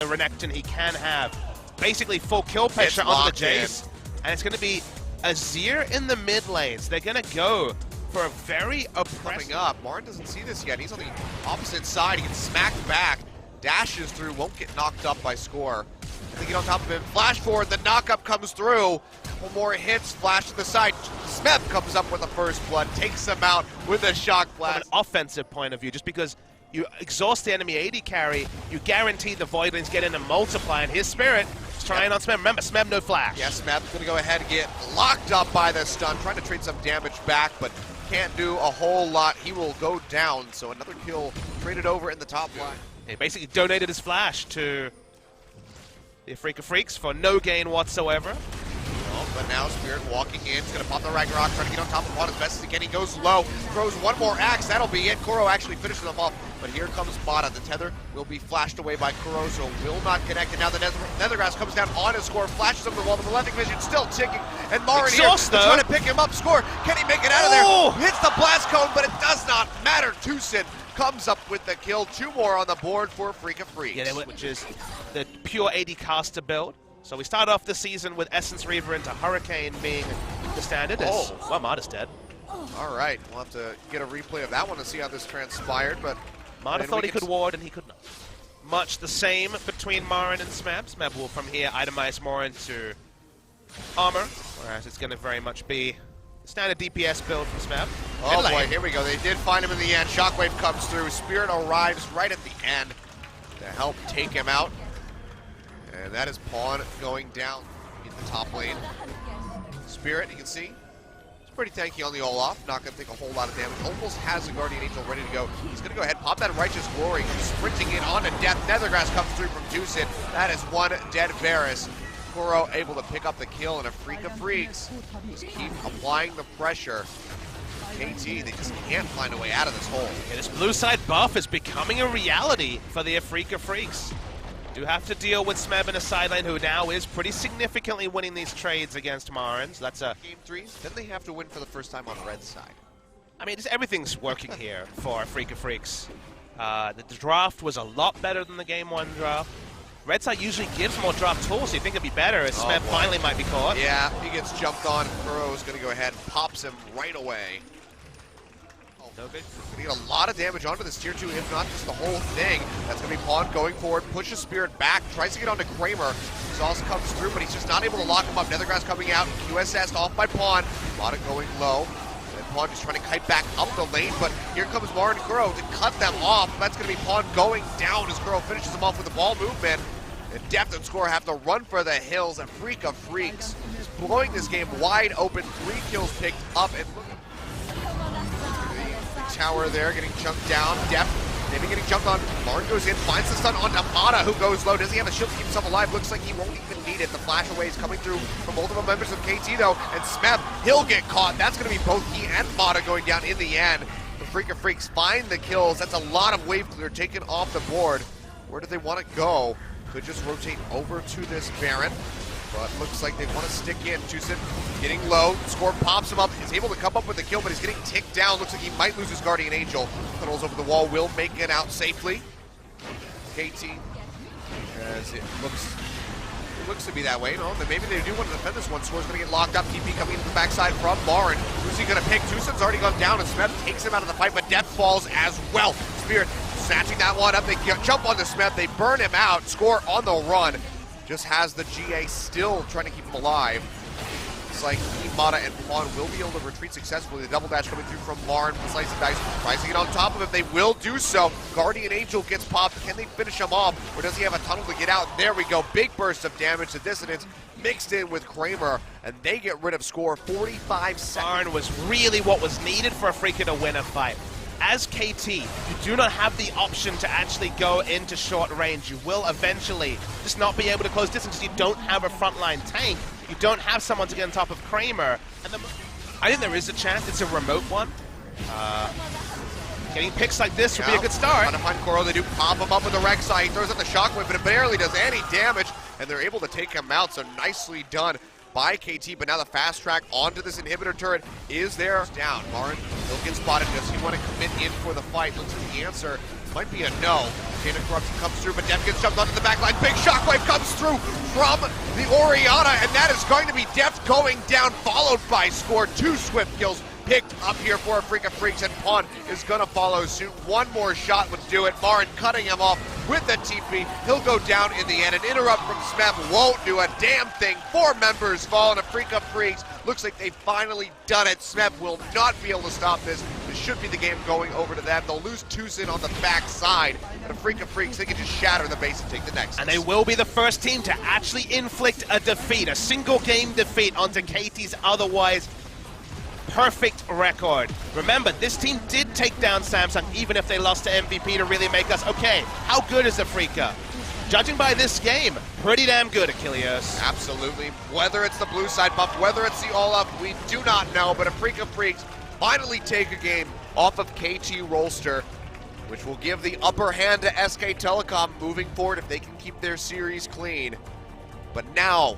Renekton he can have basically full kill pressure on the Jace, and it's going to be Azir in the mid lanes. They're going to go for a very oppressive. Coming up, MaRin doesn't see this yet. He's on the opposite side. He gets smacked back, dashes through, won't get knocked up by Score. They get on top of him, flash forward, the knock-up comes through. One more hits, flash to the side. Smeb comes up with the first blood, takes him out with a shock blast. From an offensive point of view, just because you exhaust the enemy AD carry, you guarantee the Voidlings get in and multiply, and his Spirit is trying on Smeb. Remember, Smeb no flash. Yeah, Smeb's going to go ahead and get locked up by the stun, trying to trade some damage back, but can't do a whole lot. He will go down, so another kill traded over in the top line. He basically donated his flash to the Afreeca Freecs for no gain whatsoever. But now Spirit walking in, he's going to pop the Ragnarok, trying to get on top of Juan as best as he can. He goes low, throws one more axe, that'll be it. Kuro actually finishes him off, but here comes Mata. The tether will be flashed away by Kuro, so will not connect. And now the Nethergrass comes down on his Score, flashes up the wall, but the Lething Vision still ticking. And MaRin here trying to pick him up. Score, can he make it out of there? Hits the blast cone, but it does not matter. TuSin comes up with the kill. 2 more on the board for Afreeca Freecs. Yeah, which is the pure AD caster build. So we start off the season with Essence Reaver into Hurricane being the standard. Well, Mata's dead. All right, we'll have to get a replay of that one to see how this transpired, but Mata thought he could ward and he could not. Much the same between MaRin and Smeb. Smeb will from here itemize more into armor, whereas it's going to very much be standard DPS build from Smeb. Oh boy, here we go. They did find him in the end. Shockwave comes through. Spirit arrives right at the end to help take him out. And that is Pawn going down in the top lane. Spirit, you can see, it's pretty tanky on the Olaf. Not going to take a whole lot of damage. Almost has the Guardian Angel ready to go. He's going to go ahead, pop that Righteous Glory. He's sprinting in onto Deft. Nethergrass comes through from TuSin. That is one dead Varus. Kuro able to pick up the kill, and Afreeca Freecs just keep applying the pressure. KT, they just can't find a way out of this hole. Yeah, this blue side buff is becoming a reality for the Afreeca Freecs. Do have to deal with Smeb in a side lane who now is pretty significantly winning these trades against MaRin. So that's a Game 3, then they have to win for the first time on red side. I mean, just everything's working here for Afreeca Freecs. The draft was a lot better than the Game 1 draft. Red side usually gives more draft tools, so you think it'd be better as Smeb finally might be caught. Yeah, he gets jumped on. Kuro's going to go ahead and pops him right away. No good. Gonna get a lot of damage onto this tier 2, if not just the whole thing. That's gonna be Pawn going forward, pushes Spirit back, tries to get onto Kramer. Sauce comes through, but he's just not able to lock him up. Nethergrass coming out, QSS off by Pawn. Mata going low. And Pawn just trying to kite back up the lane, but here comes MaRin and Kuro to cut them off. That's gonna be Pawn going down as Kuro finishes him off with the ball movement. And Deft and Score have to run for the hills. Afreeca Freecs is blowing this game wide open. 3 kills picked up, and look at tower there, getting jumped down. Deft maybe getting jumped on. MaRin goes in, finds the stun onto Mata, who goes low. Does he have a shield to keep himself alive? Looks like he won't even need it. The flash away is coming through from multiple members of KT though, and Smeb, he'll get caught. That's going to be both he and Mata going down in the end. The Afreeca Freecs find the kills. That's a lot of wave clear taken off the board. Where do they want to go? Could just rotate over to this Baron. But looks like they want to stick in. TuSin getting low. Score pops him up. He's able to come up with the kill, but he's getting ticked down. Looks like he might lose his Guardian Angel. Tunnels over the wall, will make it out safely. KT, as it looks to be that way. No, then maybe they do want to defend this one. Score's going to get locked up. TP coming into the backside from MaRin. Who's he going to pick? TuSin's already gone down, and Smeb takes him out of the fight, but Deft falls as well. Spirit snatching that one up. They jump on the Smeb. They burn him out. Score on the run. Just has the GA still trying to keep him alive. It's like Mata and Pawn will be able to retreat successfully. The double dash coming through from MaRin, slice and dice, tries to get on top of him. They will do so. Guardian Angel gets popped. Can they finish him off, or does he have a tunnel to get out? There we go. Big burst of damage. The Dissonance mixed in with Kramer, and they get rid of Score. 45 seconds. MaRin was really what was needed for Afreeca to win a fight. As KT, you do not have the option to actually go into short range. You will eventually just not be able to close distance because you don't have a frontline tank. You don't have someone to get on top of Kramer. And I think there is a chance it's a remote one. Getting picks like this would be a good start. Trying to find Kuro. They do pop him up with the Rek'Sai. He throws out the Shockwave, but it barely does any damage, and they're able to take him out, so nicely done by KT, but now the fast track onto this inhibitor turret is there. Down, MaRin, he'll get spotted. Does he want to commit in for the fight? Looks like the answer might be a no. Chain of Corruption comes through, but Deft gets jumped onto the back line. Big shockwave comes through from the Orianna, and that is going to be Deft going down, followed by Score. 2 swift kills picked up here for Afreeca Freecs, and Pawn is gonna follow suit. One more shot would do it. MaRin cutting him off with the TP. He'll go down in the end. An interrupt from Smeb won't do a damn thing. 4 members fall, and Afreeca Freecs looks like they've finally done it. Smeb will not be able to stop this. This should be the game going over to them. They'll lose TuSin on the backside, but Afreeca Freecs, they can just shatter the base and take the next. And they will be the first team to actually inflict a defeat, a single game defeat onto KT's otherwise perfect record. Remember, this team did take down Samsung even if they lost to MVP to really make us, okay, how good is Afreeca? Judging by this game, pretty damn good, Achilles. Absolutely. Whether it's the blue side buff, whether it's the all-up, we do not know, but Afreeca Freecs finally take a game off of KT Rolster, which will give the upper hand to SK Telecom moving forward if they can keep their series clean. But now,